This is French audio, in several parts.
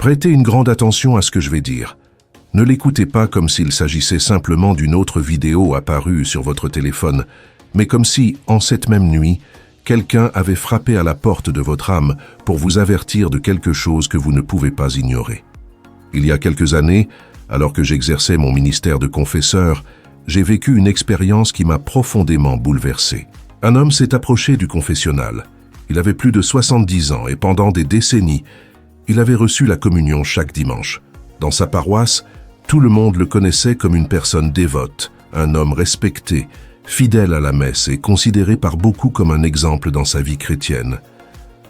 Prêtez une grande attention à ce que je vais dire. Ne l'écoutez pas comme s'il s'agissait simplement d'une autre vidéo apparue sur votre téléphone, mais comme si, en cette même nuit, quelqu'un avait frappé à la porte de votre âme pour vous avertir de quelque chose que vous ne pouvez pas ignorer. Il y a quelques années, alors que j'exerçais mon ministère de confesseur, j'ai vécu une expérience qui m'a profondément bouleversé. Un homme s'est approché du confessionnal. Il avait plus de 70 ans et pendant des décennies, il avait reçu la communion chaque dimanche. Dans sa paroisse, tout le monde le connaissait comme une personne dévote, un homme respecté, fidèle à la messe et considéré par beaucoup comme un exemple dans sa vie chrétienne.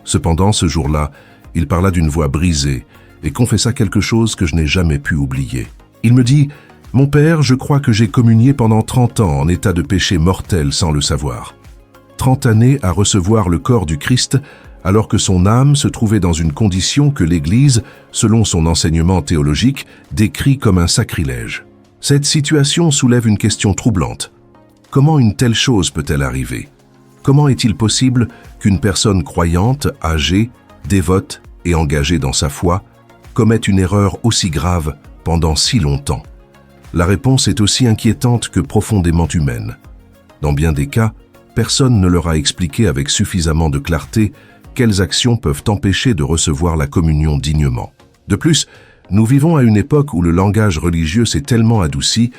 Cependant, ce jour-là, il parla d'une voix brisée et confessa quelque chose que je n'ai jamais pu oublier. Il me dit « Mon père, je crois que j'ai communié pendant 30 ans en état de péché mortel sans le savoir. 30 années à recevoir le corps du Christ alors que son âme se trouvait dans une condition que l'Église, selon son enseignement théologique, décrit comme un sacrilège. Cette situation soulève une question troublante. Comment une telle chose peut-elle arriver? Comment est-il possible qu'une personne croyante, âgée, dévote et engagée dans sa foi commette une erreur aussi grave pendant si longtemps? La réponse est aussi inquiétante que profondément humaine. Dans bien des cas, personne ne leur a expliqué avec suffisamment de clarté quelles actions peuvent empêcher de recevoir la communion dignement. De plus, nous vivons à une époque où le langage religieux s'est tellement adouci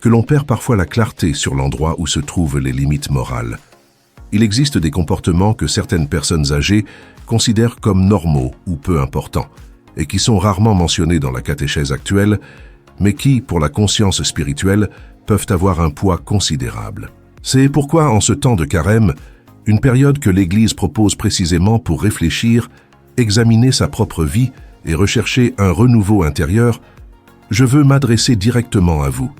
que l'on perd parfois la clarté sur l'endroit où se trouvent les limites morales. Il existe des comportements que certaines personnes âgées considèrent comme normaux ou peu importants, et qui sont rarement mentionnés dans la catéchèse actuelle, mais qui, pour la conscience spirituelle, peuvent avoir un poids considérable. C'est pourquoi, en ce temps de carême, une période que l'Église propose précisément pour réfléchir, examiner sa propre vie et rechercher un renouveau intérieur, je veux m'adresser directement à vous.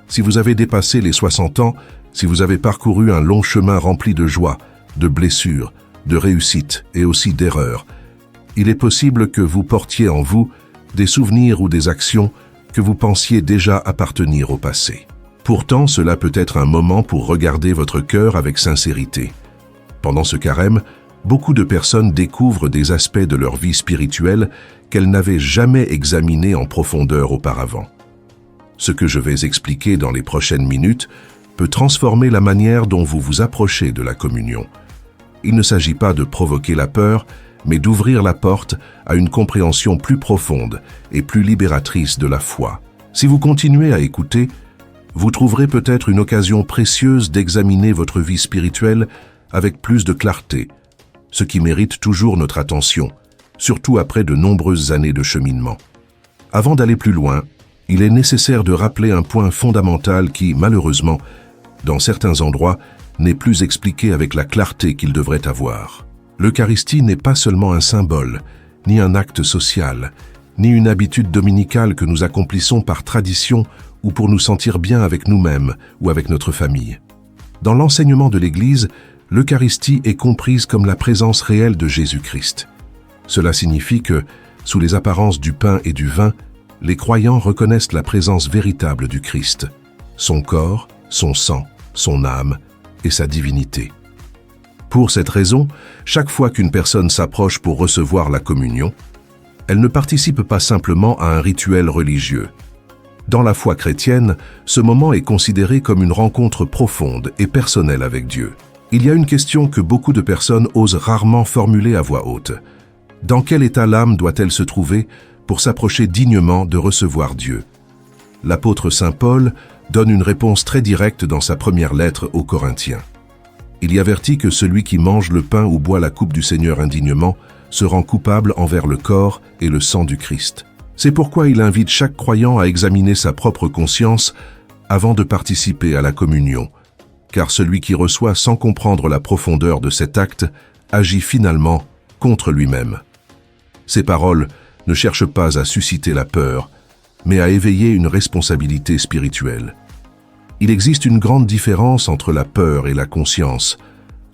Si vous avez dépassé les 60 ans, si vous avez parcouru un long chemin rempli de joie, de blessures, de réussites et aussi d'erreurs, il est possible que vous portiez en vous des souvenirs ou des actions que vous pensiez déjà appartenir au passé. Pourtant, cela peut être un moment pour regarder votre cœur avec sincérité. Pendant ce carême, beaucoup de personnes découvrent des aspects de leur vie spirituelle qu'elles n'avaient jamais examinés en profondeur auparavant. Ce que je vais expliquer dans les prochaines minutes peut transformer la manière dont vous vous approchez de la communion. Il ne s'agit pas de provoquer la peur, mais d'ouvrir la porte à une compréhension plus profonde et plus libératrice de la foi. Si vous continuez à écouter, vous trouverez peut-être une occasion précieuse d'examiner votre vie spirituelle avec plus de clarté, ce qui mérite toujours notre attention, surtout après de nombreuses années de cheminement. Avant d'aller plus loin, il est nécessaire de rappeler un point fondamental qui, malheureusement, dans certains endroits, n'est plus expliqué avec la clarté qu'il devrait avoir. L'Eucharistie n'est pas seulement un symbole, ni un acte social, ni une habitude dominicale que nous accomplissons par tradition ou pour nous sentir bien avec nous-mêmes ou avec notre famille. Dans l'enseignement de l'Église, l'Eucharistie est comprise comme la présence réelle de Jésus-Christ. Cela signifie que, sous les apparences du pain et du vin, les croyants reconnaissent la présence véritable du Christ, son corps, son sang, son âme et sa divinité. Pour cette raison, chaque fois qu'une personne s'approche pour recevoir la communion, elle ne participe pas simplement à un rituel religieux. Dans la foi chrétienne, ce moment est considéré comme une rencontre profonde et personnelle avec Dieu. Il y a une question que beaucoup de personnes osent rarement formuler à voix haute. Dans quel état l'âme doit-elle se trouver pour s'approcher dignement de recevoir Dieu? L'apôtre Saint Paul donne une réponse très directe dans sa première lettre aux Corinthiens. Il y avertit que celui qui mange le pain ou boit la coupe du Seigneur indignement se rend coupable envers le corps et le sang du Christ. C'est pourquoi il invite chaque croyant à examiner sa propre conscience avant de participer à la communion, car celui qui reçoit sans comprendre la profondeur de cet acte agit finalement contre lui-même. Ces paroles ne cherchent pas à susciter la peur, mais à éveiller une responsabilité spirituelle. Il existe une grande différence entre la peur et la conscience.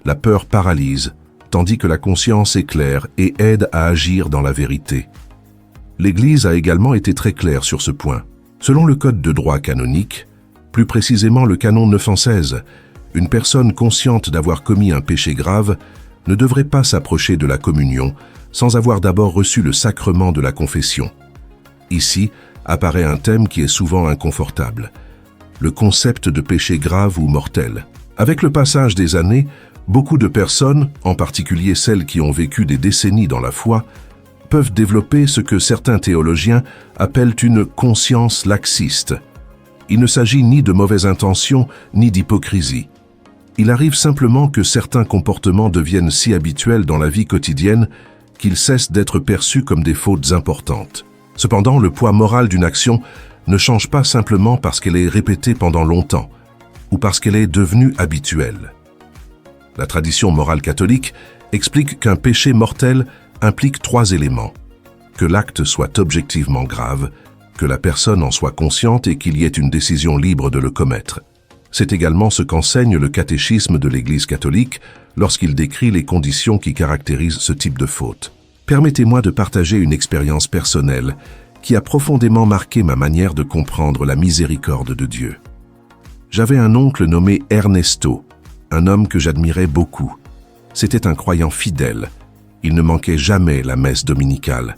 La peur paralyse, tandis que la conscience éclaire et aide à agir dans la vérité. L'Église a également été très claire sur ce point. Selon le Code de droit canonique, plus précisément le canon 916, une personne consciente d'avoir commis un péché grave ne devrait pas s'approcher de la communion sans avoir d'abord reçu le sacrement de la confession. Ici apparaît un thème qui est souvent inconfortable, le concept de péché grave ou mortel. Avec le passage des années, beaucoup de personnes, en particulier celles qui ont vécu des décennies dans la foi, peuvent développer ce que certains théologiens appellent une conscience laxiste. Il ne s'agit ni de mauvaise intention, ni d'hypocrisie. Il arrive simplement que certains comportements deviennent si habituels dans la vie quotidienne qu'ils cessent d'être perçus comme des fautes importantes. Cependant, le poids moral d'une action ne change pas simplement parce qu'elle est répétée pendant longtemps ou parce qu'elle est devenue habituelle. La tradition morale catholique explique qu'un péché mortel implique 3 éléments: que l'acte soit objectivement grave, que la personne en soit consciente et qu'il y ait une décision libre de le commettre. C'est également ce qu'enseigne le catéchisme de l'Église catholique lorsqu'il décrit les conditions qui caractérisent ce type de faute. Permettez-moi de partager une expérience personnelle qui a profondément marqué ma manière de comprendre la miséricorde de Dieu. J'avais un oncle nommé Ernesto, un homme que j'admirais beaucoup. C'était un croyant fidèle. Il ne manquait jamais la messe dominicale,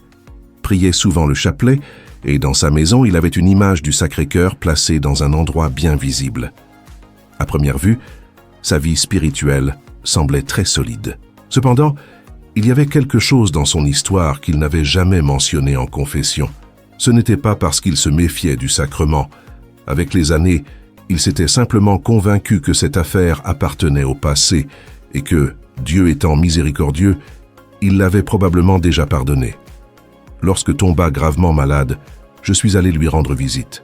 priait souvent le chapelet et dans sa maison, il avait une image du Sacré-Cœur placée dans un endroit bien visible. À première vue, sa vie spirituelle semblait très solide. Cependant, il y avait quelque chose dans son histoire qu'il n'avait jamais mentionné en confession. Ce n'était pas parce qu'il se méfiait du sacrement. Avec les années, il s'était simplement convaincu que cette affaire appartenait au passé et que, Dieu étant miséricordieux, il l'avait probablement déjà pardonné. Lorsque tomba gravement malade, je suis allé lui rendre visite.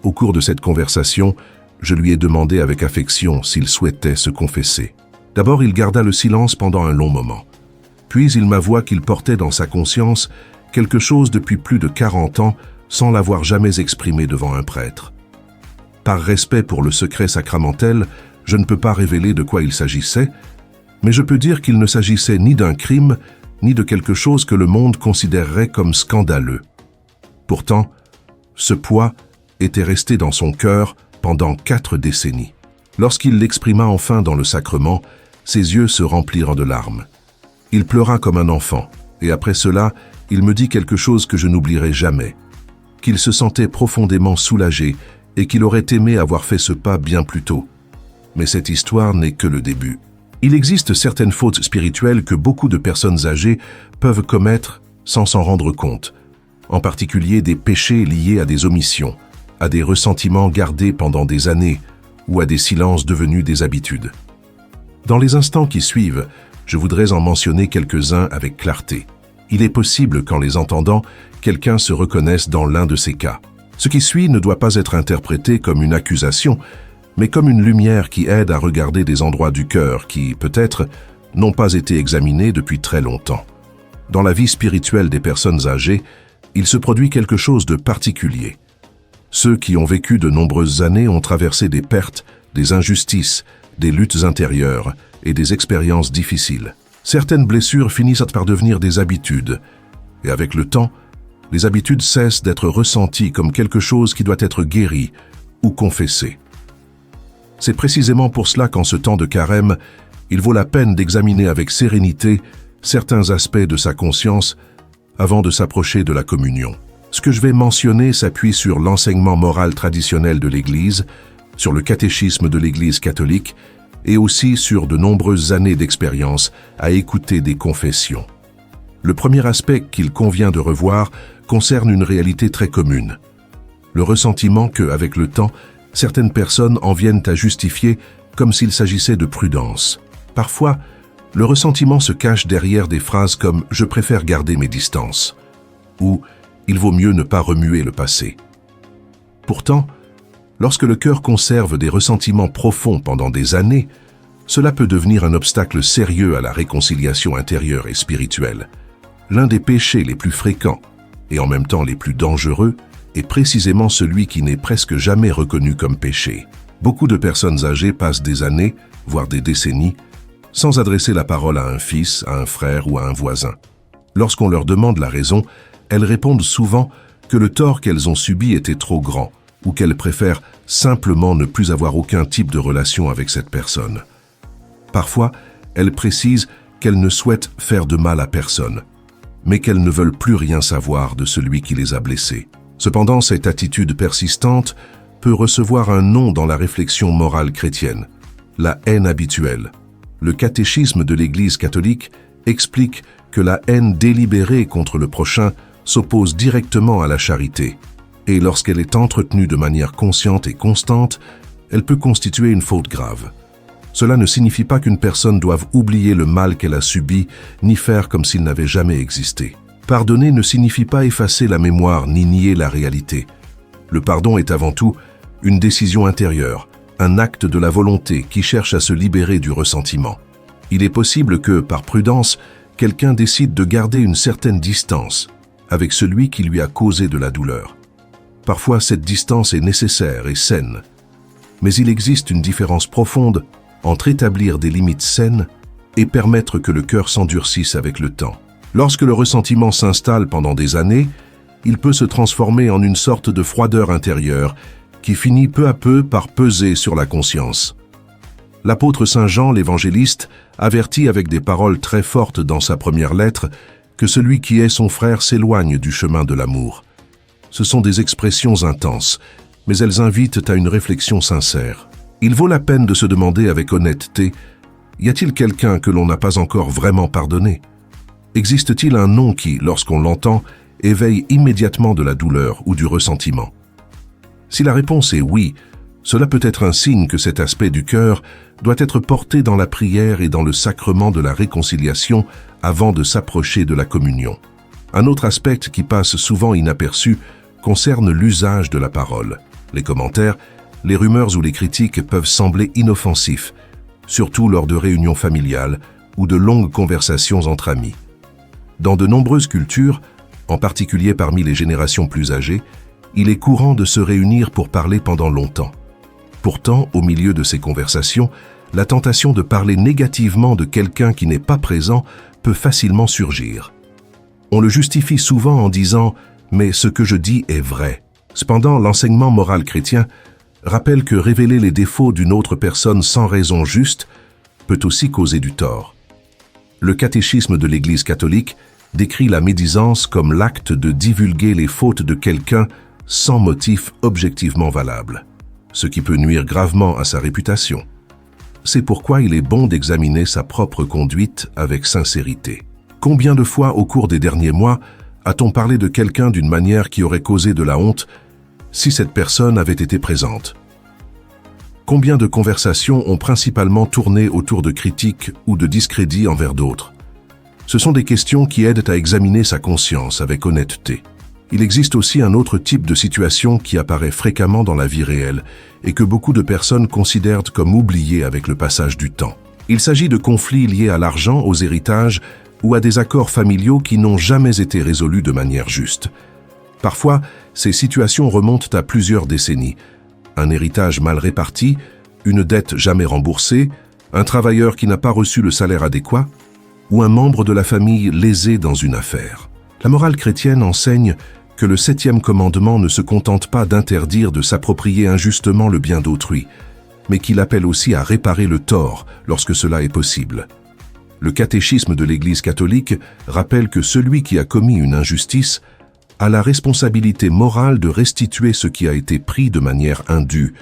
Au cours de cette conversation, je lui ai demandé avec affection s'il souhaitait se confesser. D'abord, il garda le silence pendant un long moment. Puis il m'avoua qu'il portait dans sa conscience quelque chose depuis plus de 40 ans sans l'avoir jamais exprimé devant un prêtre. Par respect pour le secret sacramentel, je ne peux pas révéler de quoi il s'agissait, mais je peux dire qu'il ne s'agissait ni d'un crime, ni de quelque chose que le monde considérerait comme scandaleux. Pourtant, ce poids était resté dans son cœur pendant 4 décennies. Lorsqu'il l'exprima enfin dans le sacrement, ses yeux se remplirent de larmes. Il pleura comme un enfant, et après cela, il me dit quelque chose que je n'oublierai jamais, qu'il se sentait profondément soulagé et qu'il aurait aimé avoir fait ce pas bien plus tôt. Mais cette histoire n'est que le début. Il existe certaines fautes spirituelles que beaucoup de personnes âgées peuvent commettre sans s'en rendre compte, en particulier des péchés liés à des omissions, à des ressentiments gardés pendant des années ou à des silences devenus des habitudes. Dans les instants qui suivent, je voudrais en mentionner quelques-uns avec clarté. Il est possible qu'en les entendant, quelqu'un se reconnaisse dans l'un de ces cas. Ce qui suit ne doit pas être interprété comme une accusation, mais comme une lumière qui aide à regarder des endroits du cœur qui, peut-être, n'ont pas été examinés depuis très longtemps. Dans la vie spirituelle des personnes âgées, il se produit quelque chose de particulier. Ceux qui ont vécu de nombreuses années ont traversé des pertes, des injustices, des luttes intérieures et des expériences difficiles. Certaines blessures finissent par devenir des habitudes, et avec le temps, les habitudes cessent d'être ressenties comme quelque chose qui doit être guéri ou confessé. C'est précisément pour cela qu'en ce temps de carême, il vaut la peine d'examiner avec sérénité certains aspects de sa conscience avant de s'approcher de la communion. Ce que je vais mentionner s'appuie sur l'enseignement moral traditionnel de l'Église, sur le catéchisme de l'Église catholique et aussi sur de nombreuses années d'expérience à écouter des confessions. Le premier aspect qu'il convient de revoir concerne une réalité très commune. Le ressentiment que, avec le temps, certaines personnes en viennent à justifier comme s'il s'agissait de prudence. Parfois, le ressentiment se cache derrière des phrases comme « je préfère garder mes distances » ou « il vaut mieux ne pas remuer le passé ». Pourtant, lorsque le cœur conserve des ressentiments profonds pendant des années, cela peut devenir un obstacle sérieux à la réconciliation intérieure et spirituelle. L'un des péchés les plus fréquents, et en même temps les plus dangereux, est précisément celui qui n'est presque jamais reconnu comme péché. Beaucoup de personnes âgées passent des années, voire des décennies, sans adresser la parole à un fils, à un frère ou à un voisin. Lorsqu'on leur demande la raison, elles répondent souvent que le tort qu'elles ont subi était trop grand, ou qu'elles préfèrent simplement ne plus avoir aucun type de relation avec cette personne. Parfois, elles précisent qu'elles ne souhaitent faire de mal à personne, mais qu'elles ne veulent plus rien savoir de celui qui les a blessées. Cependant, cette attitude persistante peut recevoir un nom dans la réflexion morale chrétienne, la haine habituelle. Le catéchisme de l'Église catholique explique que la haine délibérée contre le prochain s'oppose directement à la charité, et lorsqu'elle est entretenue de manière consciente et constante, elle peut constituer une faute grave. Cela ne signifie pas qu'une personne doive oublier le mal qu'elle a subi, ni faire comme s'il n'avait jamais existé. Pardonner ne signifie pas effacer la mémoire ni nier la réalité. Le pardon est avant tout une décision intérieure, un acte de la volonté qui cherche à se libérer du ressentiment. Il est possible que, par prudence, quelqu'un décide de garder une certaine distance avec celui qui lui a causé de la douleur. Parfois, cette distance est nécessaire et saine, mais il existe une différence profonde entre établir des limites saines et permettre que le cœur s'endurcisse avec le temps. Lorsque le ressentiment s'installe pendant des années, il peut se transformer en une sorte de froideur intérieure qui finit peu à peu par peser sur la conscience. L'apôtre Saint Jean, l'évangéliste, avertit avec des paroles très fortes dans sa première lettre que celui qui est son frère s'éloigne du chemin de l'amour. Ce sont des expressions intenses, mais elles invitent à une réflexion sincère. Il vaut la peine de se demander avec honnêteté, y a-t-il quelqu'un que l'on n'a pas encore vraiment pardonné? Existe-t-il un nom qui, lorsqu'on l'entend, éveille immédiatement de la douleur ou du ressentiment? Si la réponse est oui, cela peut être un signe que cet aspect du cœur doit être porté dans la prière et dans le sacrement de la réconciliation avant de s'approcher de la communion. Un autre aspect qui passe souvent inaperçu concerne l'usage de la parole. Les commentaires, les rumeurs ou les critiques peuvent sembler inoffensifs, surtout lors de réunions familiales ou de longues conversations entre amis. Dans de nombreuses cultures, en particulier parmi les générations plus âgées, il est courant de se réunir pour parler pendant longtemps. Pourtant, au milieu de ces conversations, la tentation de parler négativement de quelqu'un qui n'est pas présent peut facilement surgir. On le justifie souvent en disant « mais ce que je dis est vrai ». Cependant, l'enseignement moral chrétien rappelle que révéler les défauts d'une autre personne sans raison juste peut aussi causer du tort. Le catéchisme de l'Église catholique décrit la médisance comme l'acte de divulguer les fautes de quelqu'un sans motif objectivement valable, ce qui peut nuire gravement à sa réputation. C'est pourquoi il est bon d'examiner sa propre conduite avec sincérité. Combien de fois au cours des derniers mois a-t-on parlé de quelqu'un d'une manière qui aurait causé de la honte si cette personne avait été présente? Combien de conversations ont principalement tourné autour de critiques ou de discrédits envers d'autres? Ce sont des questions qui aident à examiner sa conscience avec honnêteté. Il existe aussi un autre type de situation qui apparaît fréquemment dans la vie réelle et que beaucoup de personnes considèrent comme oublié avec le passage du temps. Il s'agit de conflits liés à l'argent, aux héritages ou à des accords familiaux qui n'ont jamais été résolus de manière juste. Parfois, ces situations remontent à plusieurs décennies. Un héritage mal réparti, une dette jamais remboursée, un travailleur qui n'a pas reçu le salaire adéquat, ou un membre de la famille lésé dans une affaire. La morale chrétienne enseigne que le 7e commandement ne se contente pas d'interdire de s'approprier injustement le bien d'autrui, mais qu'il appelle aussi à réparer le tort lorsque cela est possible. Le catéchisme de l'Église catholique rappelle que celui qui a commis une injustice a la responsabilité morale de restituer ce qui a été pris de manière indue,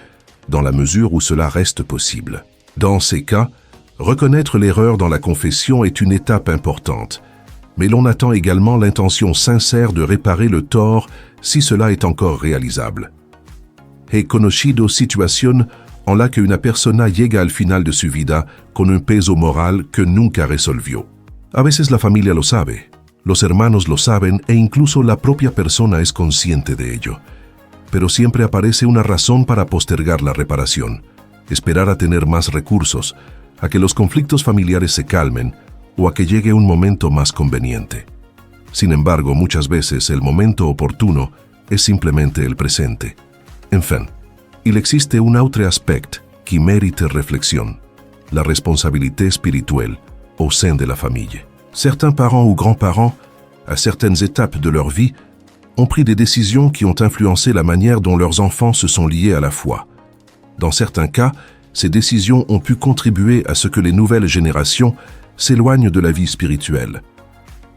dans la mesure où cela reste possible. Dans ces cas, reconnaître l'erreur dans la confession est une étape importante, mais l'on attend également l'intention sincère de réparer le tort si cela est encore réalisable. He conocido situación en la que una persona llega al final de su vida con un peso moral que nunca resolvió. A veces la familia lo sabe, los hermanos lo saben e incluso la propia persona es consciente de ello. Pero siempre aparece una razón para postergar la reparación, esperar a tener más recursos, a que los conflictos familiares se calmen o a que llegue un momento más conveniente. Sin embargo, muchas veces el momento oportuno es simplemente el presente. Enfin, il existe un autre aspect qui mérite réflexion, la responsabilité spirituelle au sein de la famille. Certains parents ou grands-parents, à certaines étapes de leur vie, ont pris des décisions qui ont influencé la manière dont leurs enfants se sont liés à la foi. Dans certains cas, ces décisions ont pu contribuer à ce que les nouvelles générations s'éloignent de la vie spirituelle.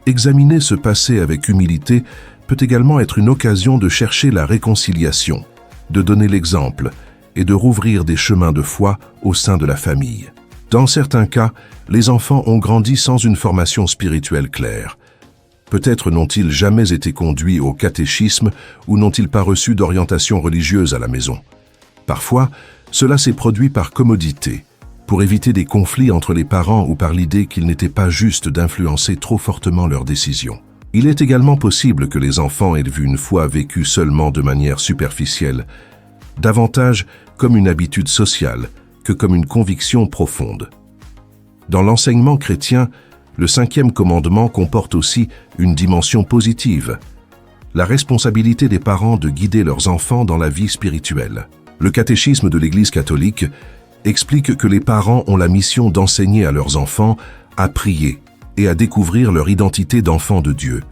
Examiner ce passé avec humilité peut également être une occasion de chercher la réconciliation, de donner l'exemple et de rouvrir des chemins de foi au sein de la famille. Dans certains cas, les enfants ont grandi sans une formation spirituelle claire. Peut-être n'ont-ils jamais été conduits au catéchisme ou n'ont-ils pas reçu d'orientation religieuse à la maison. Parfois, cela s'est produit par commodité, pour éviter des conflits entre les parents ou par l'idée qu'il n'était pas juste d'influencer trop fortement leurs décisions. Il est également possible que les enfants aient vu une foi vécue seulement de manière superficielle, davantage comme une habitude sociale que comme une conviction profonde. Dans l'enseignement chrétien, le 5e commandement comporte aussi une dimension positive, la responsabilité des parents de guider leurs enfants dans la vie spirituelle. Le catéchisme de l'Église catholique explique que les parents ont la mission d'enseigner à leurs enfants à prier et à découvrir leur identité d'enfants de Dieu.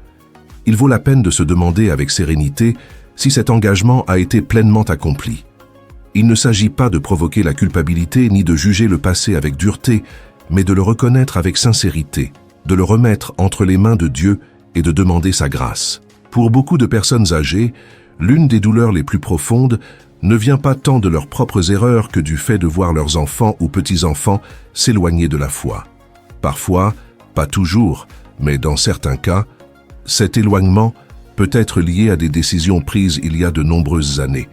Il vaut la peine de se demander avec sérénité si cet engagement a été pleinement accompli. Il ne s'agit pas de provoquer la culpabilité ni de juger le passé avec dureté, mais de le reconnaître avec sincérité, de le remettre entre les mains de Dieu et de demander sa grâce. Pour beaucoup de personnes âgées, l'une des douleurs les plus profondes ne vient pas tant de leurs propres erreurs que du fait de voir leurs enfants ou petits-enfants s'éloigner de la foi. Parfois, pas toujours, mais dans certains cas, cet éloignement peut être lié à des décisions prises il y a de nombreuses années.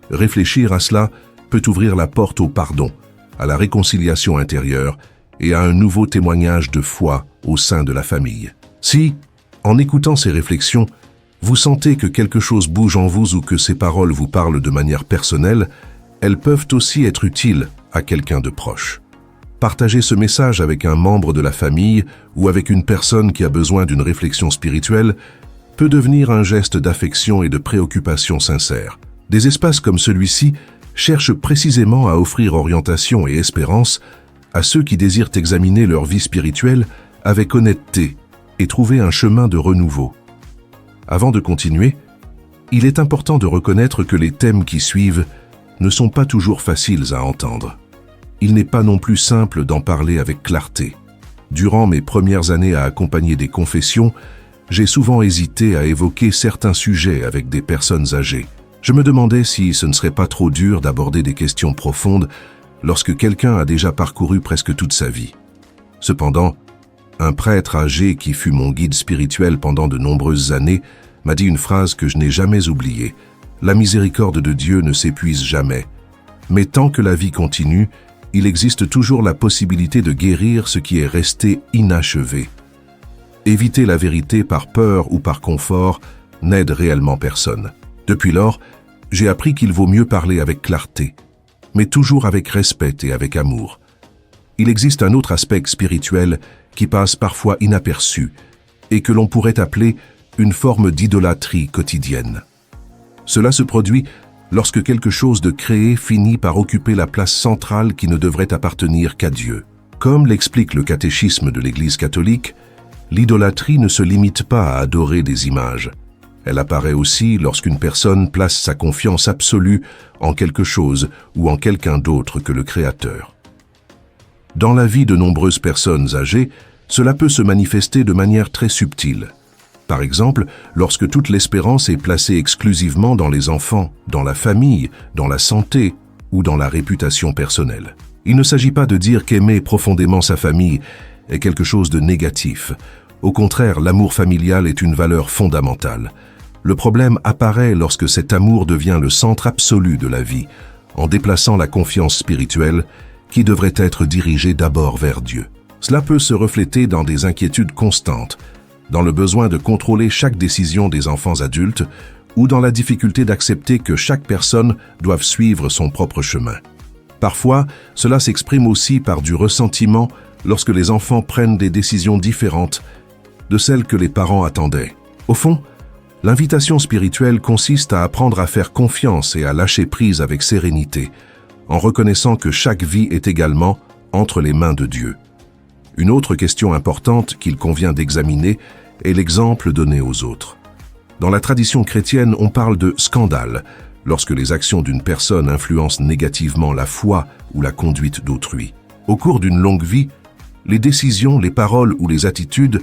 Réfléchir à cela peut ouvrir la porte au pardon, à la réconciliation intérieure et à un nouveau témoignage de foi au sein de la famille. Si, en écoutant ces réflexions, vous sentez que quelque chose bouge en vous ou que ces paroles vous parlent de manière personnelle, elles peuvent aussi être utiles à quelqu'un de proche. Partagez ce message avec un membre de la famille ou avec une personne qui a besoin d'une réflexion spirituelle peut devenir un geste d'affection et de préoccupation sincère. Des espaces comme celui-ci cherchent précisément à offrir orientation et espérance à ceux qui désirent examiner leur vie spirituelle avec honnêteté et trouver un chemin de renouveau. Avant de continuer, il est important de reconnaître que les thèmes qui suivent ne sont pas toujours faciles à entendre. Il n'est pas non plus simple d'en parler avec clarté. Durant mes premières années à accompagner des confessions, j'ai souvent hésité à évoquer certains sujets avec des personnes âgées. Je me demandais si ce ne serait pas trop dur d'aborder des questions profondes lorsque quelqu'un a déjà parcouru presque toute sa vie. Cependant, un prêtre âgé qui fut mon guide spirituel pendant de nombreuses années m'a dit une phrase que je n'ai jamais oubliée. La miséricorde de Dieu ne s'épuise jamais. Mais tant que la vie continue, il existe toujours la possibilité de guérir ce qui est resté inachevé. Éviter la vérité par peur ou par confort n'aide réellement personne. Depuis lors, j'ai appris qu'il vaut mieux parler avec clarté, mais toujours avec respect et avec amour. Il existe un autre aspect spirituel qui passe parfois inaperçu et que l'on pourrait appeler une forme d'idolâtrie quotidienne. Cela se produit lorsque quelque chose de créé finit par occuper la place centrale qui ne devrait appartenir qu'à Dieu. Comme l'explique le catéchisme de l'Église catholique, l'idolâtrie ne se limite pas à adorer des images. Elle apparaît aussi lorsqu'une personne place sa confiance absolue en quelque chose ou en quelqu'un d'autre que le Créateur. Dans la vie de nombreuses personnes âgées, cela peut se manifester de manière très subtile. Par exemple, lorsque toute l'espérance est placée exclusivement dans les enfants, dans la famille, dans la santé ou dans la réputation personnelle. Il ne s'agit pas de dire qu'aimer profondément sa famille est quelque chose de négatif. Au contraire, l'amour familial est une valeur fondamentale. Le problème apparaît lorsque cet amour devient le centre absolu de la vie, en déplaçant la confiance spirituelle qui devrait être dirigée d'abord vers Dieu. Cela peut se refléter dans des inquiétudes constantes, dans le besoin de contrôler chaque décision des enfants adultes ou dans la difficulté d'accepter que chaque personne doive suivre son propre chemin. Parfois, cela s'exprime aussi par du ressentiment lorsque les enfants prennent des décisions différentes de celles que les parents attendaient. Au fond, l'invitation spirituelle consiste à apprendre à faire confiance et à lâcher prise avec sérénité, en reconnaissant que chaque vie est également entre les mains de Dieu. Une autre question importante qu'il convient d'examiner est l'exemple donné aux autres. Dans la tradition chrétienne, on parle de scandale lorsque les actions d'une personne influencent négativement la foi ou la conduite d'autrui. Au cours d'une longue vie, les décisions, les paroles ou les attitudes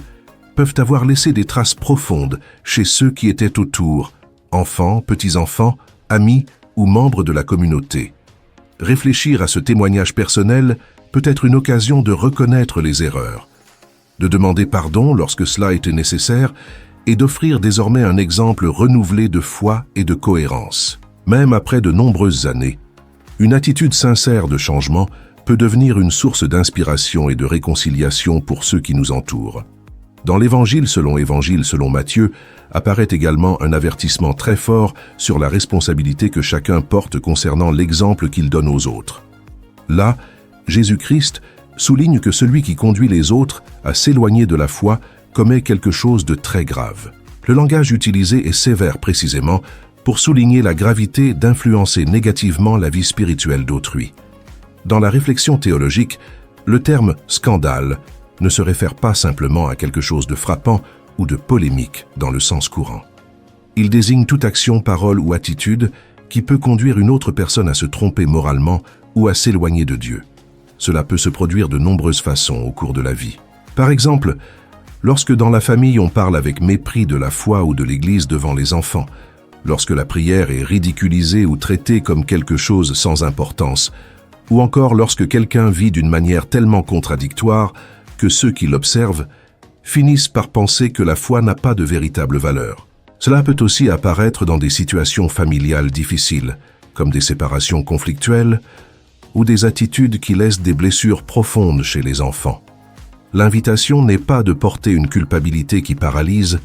peuvent avoir laissé des traces profondes chez ceux qui étaient autour, enfants, petits-enfants, amis ou membres de la communauté. Réfléchir à ce témoignage personnel peut être une occasion de reconnaître les erreurs, de demander pardon lorsque cela était nécessaire et d'offrir désormais un exemple renouvelé de foi et de cohérence. Même après de nombreuses années, une attitude sincère de changement peut devenir une source d'inspiration et de réconciliation pour ceux qui nous entourent. Dans l'Évangile selon Matthieu, apparaît également un avertissement très fort sur la responsabilité que chacun porte concernant l'exemple qu'il donne aux autres. Là, Jésus-Christ souligne que celui qui conduit les autres à s'éloigner de la foi commet quelque chose de très grave. Le langage utilisé est sévère précisément pour souligner la gravité d'influencer négativement la vie spirituelle d'autrui. Dans la réflexion théologique, le terme « scandale » ne se réfère pas simplement à quelque chose de frappant ou de polémique dans le sens courant. Il désigne toute action, parole ou attitude qui peut conduire une autre personne à se tromper moralement ou à s'éloigner de Dieu. Cela peut se produire de nombreuses façons au cours de la vie. Par exemple, lorsque dans la famille on parle avec mépris de la foi ou de l'Église devant les enfants, lorsque la prière est ridiculisée ou traitée comme quelque chose sans importance, ou encore lorsque quelqu'un vit d'une manière tellement contradictoire que ceux qui l'observent finissent par penser que la foi n'a pas de véritable valeur. Cela peut aussi apparaître dans des situations familiales difficiles, comme des séparations conflictuelles ou des attitudes qui laissent des blessures profondes chez les enfants. L'invitation n'est pas de porter une culpabilité qui paralyse,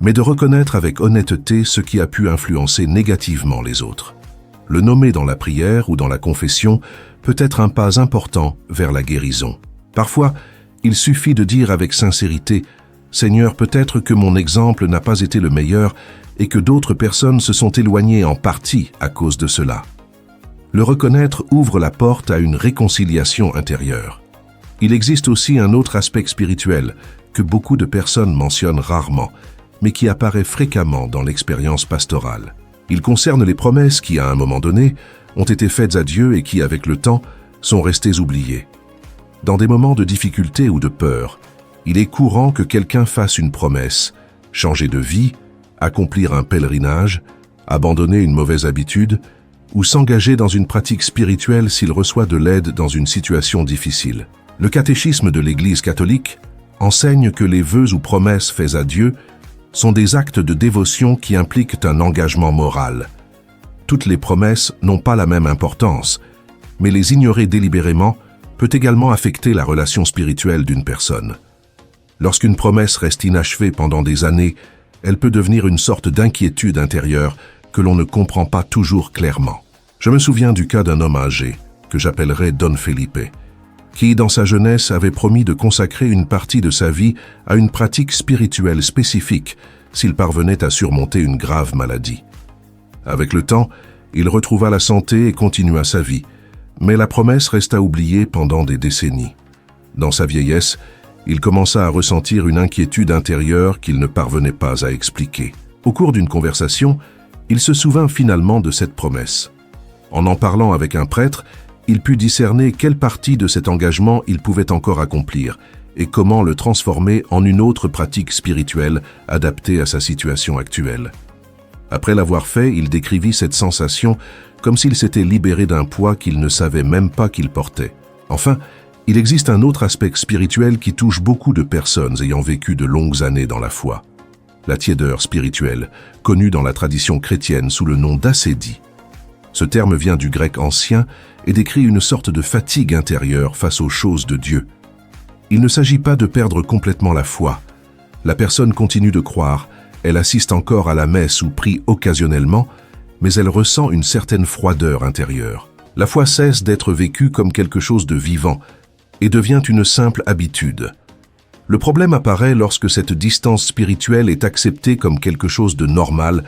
mais de reconnaître avec honnêteté ce qui a pu influencer négativement les autres. Le nommer dans la prière ou dans la confession peut être un pas important vers la guérison. Parfois, il suffit de dire avec sincérité « Seigneur, peut-être que mon exemple n'a pas été le meilleur et que d'autres personnes se sont éloignées en partie à cause de cela. » Le reconnaître ouvre la porte à une réconciliation intérieure. Il existe aussi un autre aspect spirituel que beaucoup de personnes mentionnent rarement, mais qui apparaît fréquemment dans l'expérience pastorale. Il concerne les promesses qui, à un moment donné, ont été faites à Dieu et qui, avec le temps, sont restées oubliées. Dans des moments de difficulté ou de peur, il est courant que quelqu'un fasse une promesse, changer de vie, accomplir un pèlerinage, abandonner une mauvaise habitude ou s'engager dans une pratique spirituelle s'il reçoit de l'aide dans une situation difficile. Le catéchisme de l'Église catholique enseigne que les vœux ou promesses faits à Dieu sont des actes de dévotion qui impliquent un engagement moral. Toutes les promesses n'ont pas la même importance, mais les ignorer délibérément peut également affecter la relation spirituelle d'une personne. Lorsqu'une promesse reste inachevée pendant des années, elle peut devenir une sorte d'inquiétude intérieure que l'on ne comprend pas toujours clairement. Je me souviens du cas d'un homme âgé, que j'appellerais Don Felipe, qui, dans sa jeunesse, avait promis de consacrer une partie de sa vie à une pratique spirituelle spécifique s'il parvenait à surmonter une grave maladie. Avec le temps, il retrouva la santé et continua sa vie, mais la promesse resta oubliée pendant des décennies. Dans sa vieillesse, il commença à ressentir une inquiétude intérieure qu'il ne parvenait pas à expliquer. Au cours d'une conversation, il se souvint finalement de cette promesse. En parlant avec un prêtre, il put discerner quelle partie de cet engagement il pouvait encore accomplir et comment le transformer en une autre pratique spirituelle adaptée à sa situation actuelle. Après l'avoir fait, il décrivit cette sensation comme s'il s'était libéré d'un poids qu'il ne savait même pas qu'il portait. Enfin, il existe un autre aspect spirituel qui touche beaucoup de personnes ayant vécu de longues années dans la foi. La tiédeur spirituelle, connue dans la tradition chrétienne sous le nom d'ascédie. Ce terme vient du grec ancien et décrit une sorte de fatigue intérieure face aux choses de Dieu. Il ne s'agit pas de perdre complètement la foi. La personne continue de croire, elle assiste encore à la messe ou prie occasionnellement, mais elle ressent une certaine froideur intérieure. La foi cesse d'être vécue comme quelque chose de vivant et devient une simple habitude. Le problème apparaît lorsque cette distance spirituelle est acceptée comme quelque chose de normal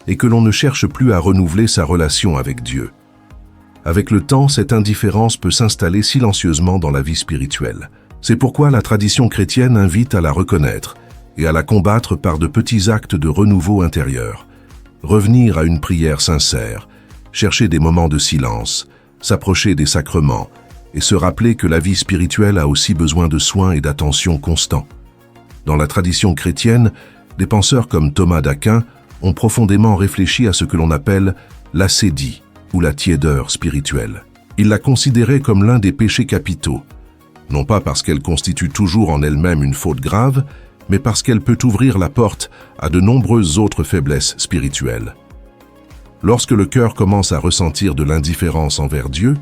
et que l'on ne cherche plus à renouveler sa relation avec Dieu. Avec le temps, cette indifférence peut s'installer silencieusement dans la vie spirituelle. C'est pourquoi la tradition chrétienne invite à la reconnaître et à la combattre par de petits actes de renouveau intérieur. Revenir à une prière sincère, chercher des moments de silence, s'approcher des sacrements et se rappeler que la vie spirituelle a aussi besoin de soins et d'attention constants. Dans la tradition chrétienne, des penseurs comme Thomas d'Aquin ont profondément réfléchi à ce que l'on appelle l'acédie ou la tiédeur spirituelle. Ils la considéraient comme l'un des péchés capitaux, non pas parce qu'elle constitue toujours en elle-même une faute grave, mais parce qu'elle peut ouvrir la porte à de nombreuses autres faiblesses spirituelles. Lorsque le cœur commence à ressentir de l'indifférence envers Dieu,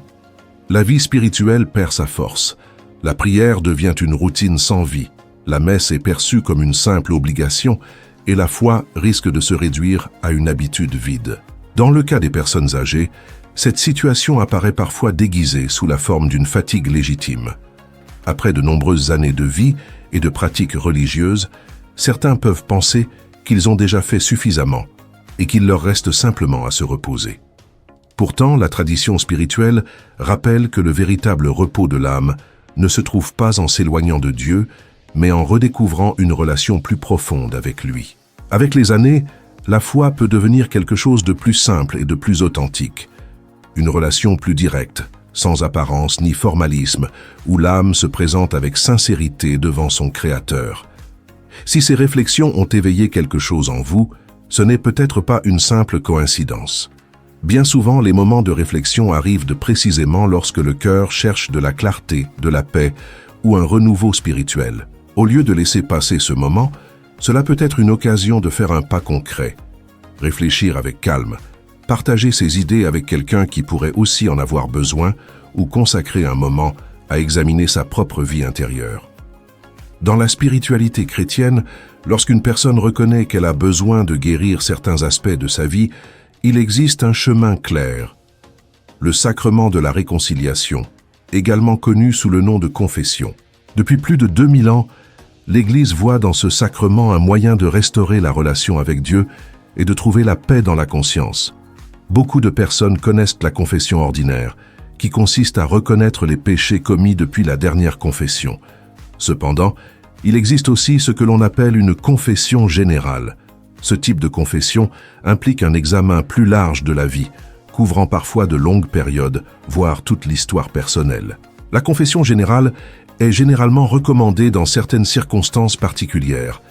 la vie spirituelle perd sa force. La prière devient une routine sans vie, la messe est perçue comme une simple obligation et la foi risque de se réduire à une habitude vide. Dans le cas des personnes âgées, cette situation apparaît parfois déguisée sous la forme d'une fatigue légitime. Après de nombreuses années de vie et de pratiques religieuses, certains peuvent penser qu'ils ont déjà fait suffisamment et qu'il leur reste simplement à se reposer. Pourtant, la tradition spirituelle rappelle que le véritable repos de l'âme ne se trouve pas en s'éloignant de Dieu, mais en redécouvrant une relation plus profonde avec lui. Avec les années, la foi peut devenir quelque chose de plus simple et de plus authentique. Une relation plus directe, sans apparence ni formalisme, où l'âme se présente avec sincérité devant son Créateur. Si ces réflexions ont éveillé quelque chose en vous, ce n'est peut-être pas une simple coïncidence. Bien souvent, les moments de réflexion arrivent précisément lorsque le cœur cherche de la clarté, de la paix ou un renouveau spirituel. Au lieu de laisser passer ce moment, cela peut être une occasion de faire un pas concret. Réfléchir avec calme, partager ses idées avec quelqu'un qui pourrait aussi en avoir besoin ou consacrer un moment à examiner sa propre vie intérieure. Dans la spiritualité chrétienne, lorsqu'une personne reconnaît qu'elle a besoin de guérir certains aspects de sa vie, il existe un chemin clair. Le sacrement de la réconciliation, également connu sous le nom de confession. Depuis plus de 2000 ans, l'Église voit dans ce sacrement un moyen de restaurer la relation avec Dieu et de trouver la paix dans la conscience. Beaucoup de personnes connaissent la confession ordinaire, qui consiste à reconnaître les péchés commis depuis la dernière confession. Cependant, il existe aussi ce que l'on appelle une confession générale. Ce type de confession implique un examen plus large de la vie, couvrant parfois de longues périodes, voire toute l'histoire personnelle. La confession générale est généralement recommandée dans certaines circonstances particulières.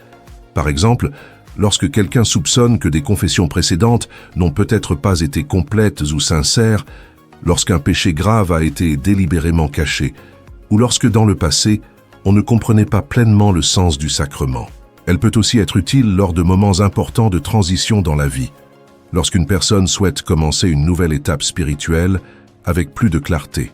Par exemple, lorsque quelqu'un soupçonne que des confessions précédentes n'ont peut-être pas été complètes ou sincères, lorsqu'un péché grave a été délibérément caché, ou lorsque dans le passé, on ne comprenait pas pleinement le sens du sacrement. Elle peut aussi être utile lors de moments importants de transition dans la vie, lorsqu'une personne souhaite commencer une nouvelle étape spirituelle avec plus de clarté.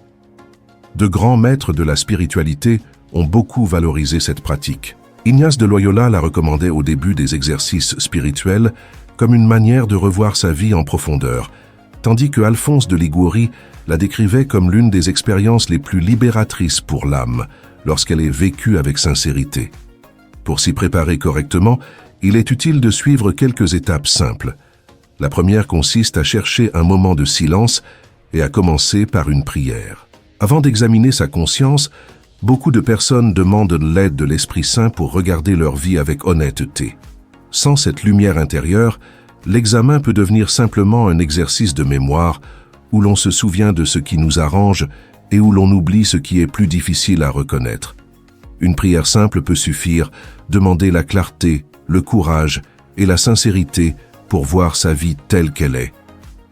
De grands maîtres de la spiritualité ont beaucoup valorisé cette pratique. Ignace de Loyola la recommandait au début des exercices spirituels comme une manière de revoir sa vie en profondeur, tandis que Alphonse de Liguori la décrivait comme l'une des expériences les plus libératrices pour l'âme, lorsqu'elle est vécue avec sincérité. Pour s'y préparer correctement, il est utile de suivre quelques étapes simples. La première consiste à chercher un moment de silence et à commencer par une prière. Avant d'examiner sa conscience, beaucoup de personnes demandent l'aide de l'Esprit Saint pour regarder leur vie avec honnêteté. Sans cette lumière intérieure, l'examen peut devenir simplement un exercice de mémoire où l'on se souvient de ce qui nous arrange et où l'on oublie ce qui est plus difficile à reconnaître. Une prière simple peut suffire, demander la clarté, le courage et la sincérité pour voir sa vie telle qu'elle est.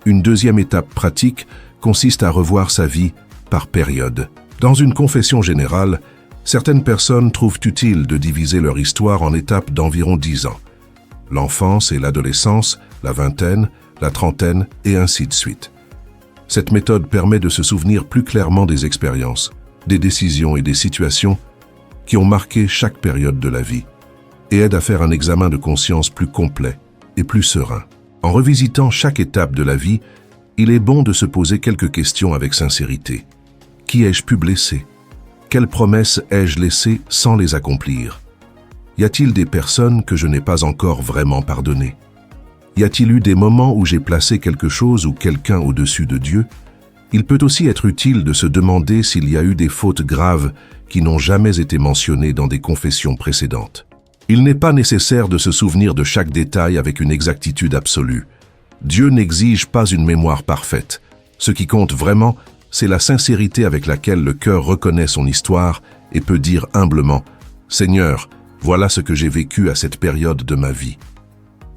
Une deuxième étape pratique consiste à revoir sa vie par période. Dans une confession générale, certaines personnes trouvent utile de diviser leur histoire en étapes d'environ 10 ans. L'enfance et l'adolescence, la vingtaine, la trentaine et ainsi de suite. Cette méthode permet de se souvenir plus clairement des expériences, des décisions et des situations qui ont marqué chaque période de la vie et aide à faire un examen de conscience plus complet et plus serein. En revisitant chaque étape de la vie, il est bon de se poser quelques questions avec sincérité. Qui ai-je pu blesser? Quelles promesses ai-je laissées sans les accomplir? Y a-t-il des personnes que je n'ai pas encore vraiment pardonnées? Y a-t-il eu des moments où j'ai placé quelque chose ou quelqu'un au-dessus de Dieu? Il peut aussi être utile de se demander s'il y a eu des fautes graves qui n'ont jamais été mentionnées dans des confessions précédentes. Il n'est pas nécessaire de se souvenir de chaque détail avec une exactitude absolue. Dieu n'exige pas une mémoire parfaite. Ce qui compte vraiment, c'est la sincérité avec laquelle le cœur reconnaît son histoire et peut dire humblement « Seigneur, Voilà ce que j'ai vécu à cette période de ma vie.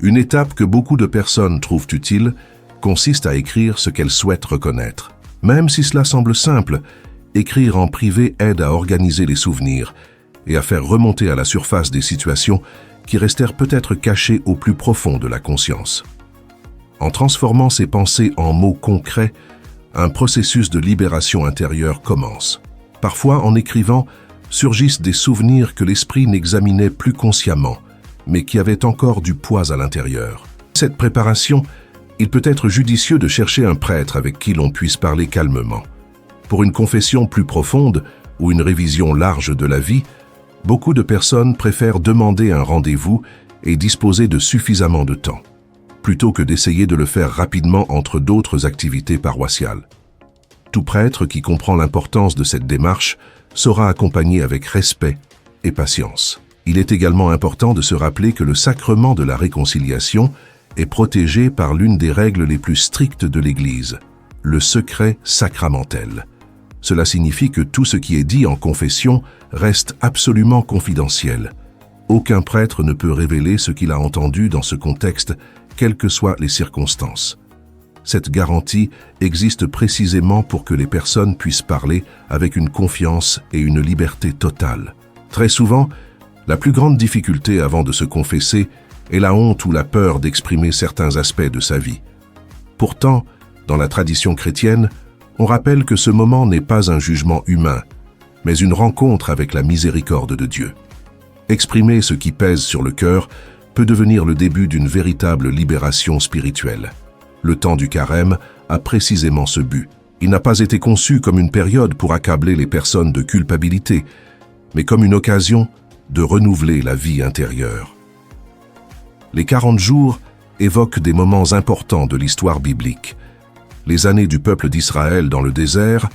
Une étape que beaucoup de personnes trouvent utile consiste à écrire ce qu'elles souhaitent reconnaître. Même si cela semble simple, écrire en privé aide à organiser les souvenirs et à faire remonter à la surface des situations qui restèrent peut-être cachées au plus profond de la conscience. En transformant ces pensées en mots concrets, un processus de libération intérieure commence. Parfois, en écrivant, surgissent des souvenirs que l'esprit n'examinait plus consciemment, mais qui avaient encore du poids à l'intérieur. Cette préparation, il peut être judicieux de chercher un prêtre avec qui l'on puisse parler calmement. Pour une confession plus profonde ou une révision large de la vie, beaucoup de personnes préfèrent demander un rendez-vous et disposer de suffisamment de temps, plutôt que d'essayer de le faire rapidement entre d'autres activités paroissiales. Tout prêtre qui comprend l'importance de cette démarche sera accompagné avec respect et patience. Il est également important de se rappeler que le sacrement de la réconciliation est protégé par l'une des règles les plus strictes de l'Église, le secret sacramentel. Cela signifie que tout ce qui est dit en confession reste absolument confidentiel. Aucun prêtre ne peut révéler ce qu'il a entendu dans ce contexte, quelles que soient les circonstances. Cette garantie existe précisément pour que les personnes puissent parler avec une confiance et une liberté totale. Très souvent, la plus grande difficulté avant de se confesser est la honte ou la peur d'exprimer certains aspects de sa vie. Pourtant, dans la tradition chrétienne, on rappelle que ce moment n'est pas un jugement humain, mais une rencontre avec la miséricorde de Dieu. Exprimer ce qui pèse sur le cœur peut devenir le début d'une véritable libération spirituelle. Le temps du carême a précisément ce but. Il n'a pas été conçu comme une période pour accabler les personnes de culpabilité, mais comme une occasion de renouveler la vie intérieure. Les 40 jours évoquent des moments importants de l'histoire biblique, les années du peuple d'Israël dans le désert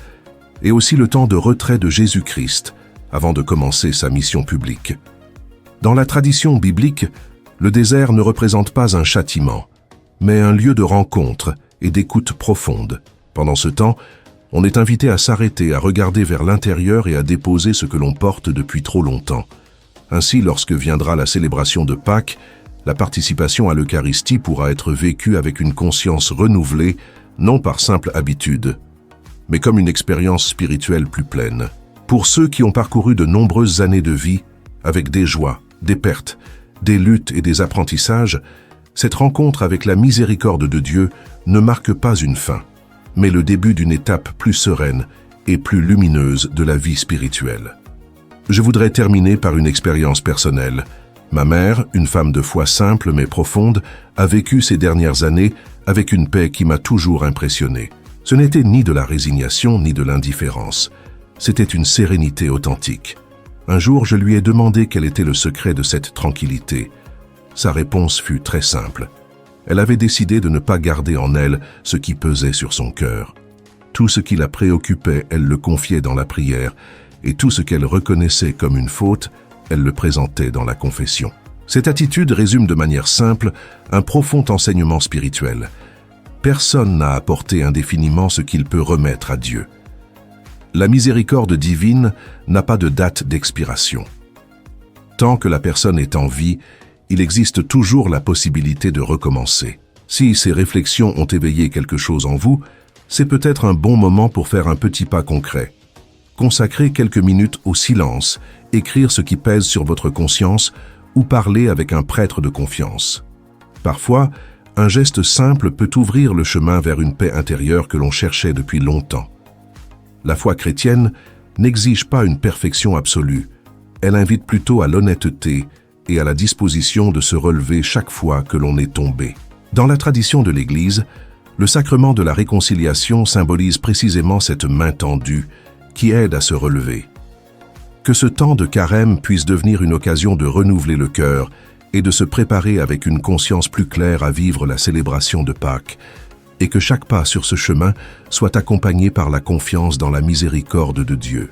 et aussi le temps de retrait de Jésus-Christ avant de commencer sa mission publique. Dans la tradition biblique, le désert ne représente pas un châtiment, mais un lieu de rencontre et d'écoute profonde. Pendant ce temps, on est invité à s'arrêter, à regarder vers l'intérieur et à déposer ce que l'on porte depuis trop longtemps. Ainsi, lorsque viendra la célébration de Pâques, la participation à l'Eucharistie pourra être vécue avec une conscience renouvelée, non par simple habitude, mais comme une expérience spirituelle plus pleine. Pour ceux qui ont parcouru de nombreuses années de vie, avec des joies, des pertes, des luttes et des apprentissages, cette rencontre avec la miséricorde de Dieu ne marque pas une fin, mais le début d'une étape plus sereine et plus lumineuse de la vie spirituelle. Je voudrais terminer par une expérience personnelle. Ma mère, une femme de foi simple mais profonde, a vécu ces dernières années avec une paix qui m'a toujours impressionné. Ce n'était ni de la résignation ni de l'indifférence. C'était une sérénité authentique. Un jour, je lui ai demandé quel était le secret de cette tranquillité. Sa réponse fut très simple. Elle avait décidé de ne pas garder en elle ce qui pesait sur son cœur. Tout ce qui la préoccupait, elle le confiait dans la prière, et tout ce qu'elle reconnaissait comme une faute, elle le présentait dans la confession. Cette attitude résume de manière simple un profond enseignement spirituel. Personne n'a apporté indéfiniment ce qu'il peut remettre à Dieu. La miséricorde divine n'a pas de date d'expiration. Tant que la personne est en vie, il existe toujours la possibilité de recommencer. Si ces réflexions ont éveillé quelque chose en vous, c'est peut-être un bon moment pour faire un petit pas concret. Consacrer quelques minutes au silence, écrire ce qui pèse sur votre conscience ou parler avec un prêtre de confiance. Parfois, un geste simple peut ouvrir le chemin vers une paix intérieure que l'on cherchait depuis longtemps. La foi chrétienne n'exige pas une perfection absolue. Elle invite plutôt à l'honnêteté et à la disposition de se relever chaque fois que l'on est tombé. Dans la tradition de l'Église, le sacrement de la réconciliation symbolise précisément cette main tendue qui aide à se relever. Que ce temps de carême puisse devenir une occasion de renouveler le cœur et de se préparer avec une conscience plus claire à vivre la célébration de Pâques, et que chaque pas sur ce chemin soit accompagné par la confiance dans la miséricorde de Dieu.